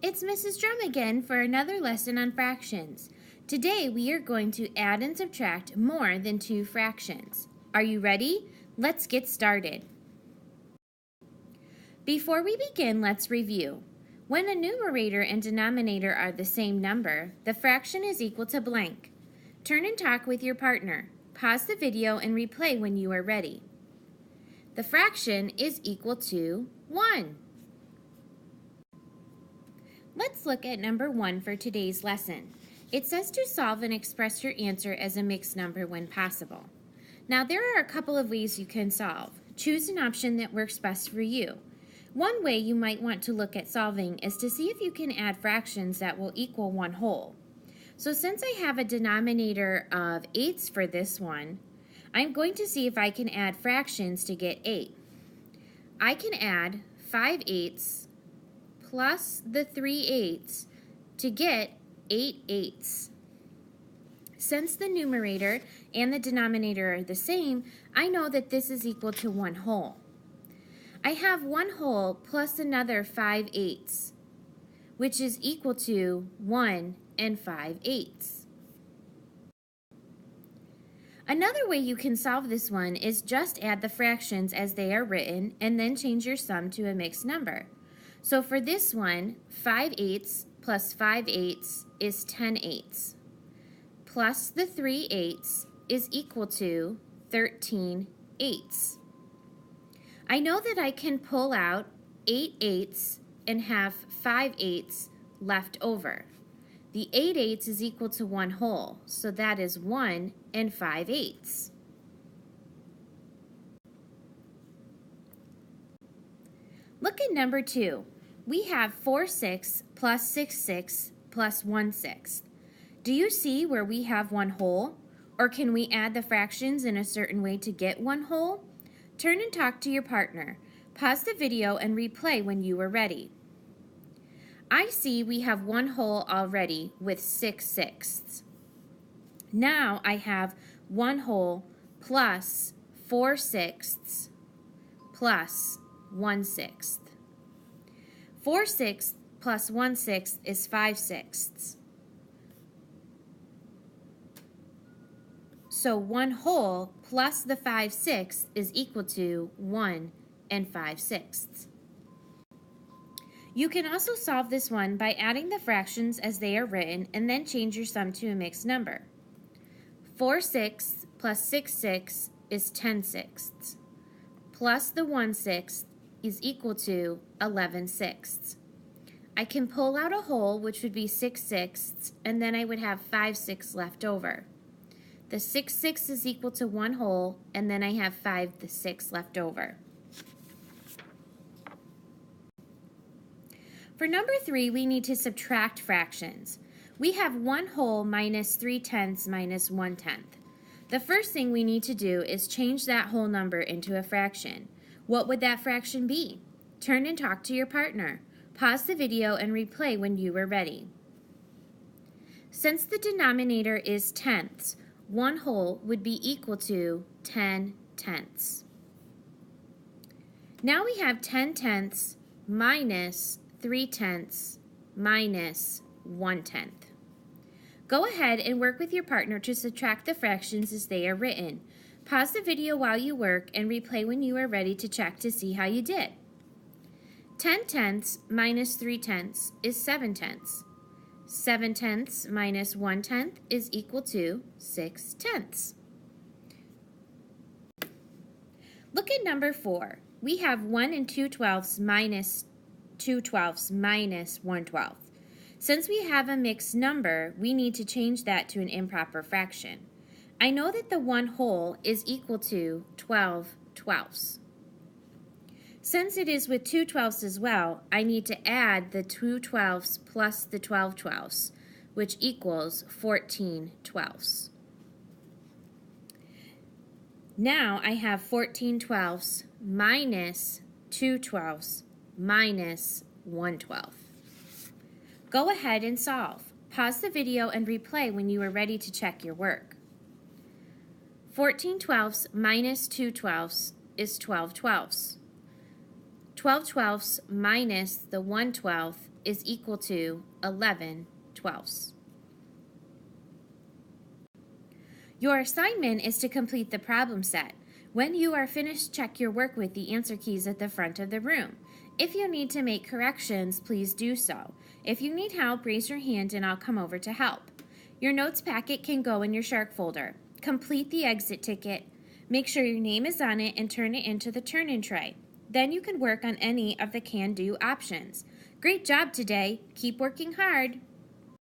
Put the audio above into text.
It's Mrs. Drum again for another lesson on fractions. Today we are going to add and subtract more than two fractions. Are you ready? Let's get started. Before we begin, let's review. When a numerator and denominator are the same number, the fraction is equal to blank. Turn and talk with your partner. Pause the video and replay when you are ready. The fraction is equal to 1. Let's look at number 1 for today's lesson. It says to solve and express your answer as a mixed number when possible. Now there are a couple of ways you can solve. Choose an option that works best for you. One way you might want to look at solving is to see if you can add fractions that will equal one whole. So since I have a denominator of 8s for this one, I'm going to see if I can add fractions to get 8. I can add 5/8 plus the 3/8 to get 8/8. Since the numerator and the denominator are the same, I know that this is equal to one whole. I have one whole plus another 5/8, which is equal to 1 and 5/8. Another way you can solve this one is just add the fractions as they are written and then change your sum to a mixed number. So for this one, 5/8 plus 5/8 is 10/8, plus the 3/8 is equal to 13/8. I know that I can pull out 8/8 and have 5/8 left over. The 8/8 is equal to one whole, so that is 1 and 5/8. Look at number 2. We have 4/6 plus 6/6 plus 1/6. Do you see where we have one whole? Or can we add the fractions in a certain way to get one whole? Turn and talk to your partner. Pause the video and replay when you are ready. I see we have one whole already with 6/6. Now I have one whole plus 4/6 plus 1/6. 4/6 plus 1/6 is 5/6. So one whole plus the 5/6 is equal to 1 and 5/6. You can also solve this one by adding the fractions as they are written and then change your sum to a mixed number. 4/6 plus 6/6 is 10/6, plus the 1/6 is equal to 11/6. I can pull out a whole, which would be 6/6, and then I would have 5/6 left over. The 6/6 is equal to one whole, and then I have 5/6 left over. For number 3, we need to subtract fractions. We have one whole minus 3/10 minus 1/10. The first thing we need to do is change that whole number into a fraction. What would that fraction be? Turn and talk to your partner. Pause the video and replay when you are ready. Since the denominator is tenths, one whole would be equal to 10/10. Now we have 10/10 minus 3/10 minus 1/10. Go ahead and work with your partner to subtract the fractions as they are written. Pause the video while you work and replay when you are ready to check to see how you did. 10/10 minus 3/10 is 7/10. 7/10 minus 1/10 is equal to 6/10. Look at number 4. We have 1 and 2/12 minus 2/12 minus 1/12. Since we have a mixed number, we need to change that to an improper fraction. I know that the one whole is equal to 12/12. Since it is with 2/12 as well, I need to add the 2/12 plus the 12/12, which equals 14/12. Now I have 14/12 minus 2/12 minus 1/12. Go ahead and solve. Pause the video and replay when you are ready to check your work. 14/12 minus 2/12 is 12/12. 12/12 minus the 1/12 is equal to 11/12. Your assignment is to complete the problem set. When you are finished, check your work with the answer keys at the front of the room. If you need to make corrections, please do so. If you need help, raise your hand and I'll come over to help. Your notes packet can go in your Shark folder. Complete the exit ticket. Make sure your name is on it and turn it into the turn-in tray. Then you can work on any of the can-do options. Great job today. Keep working hard.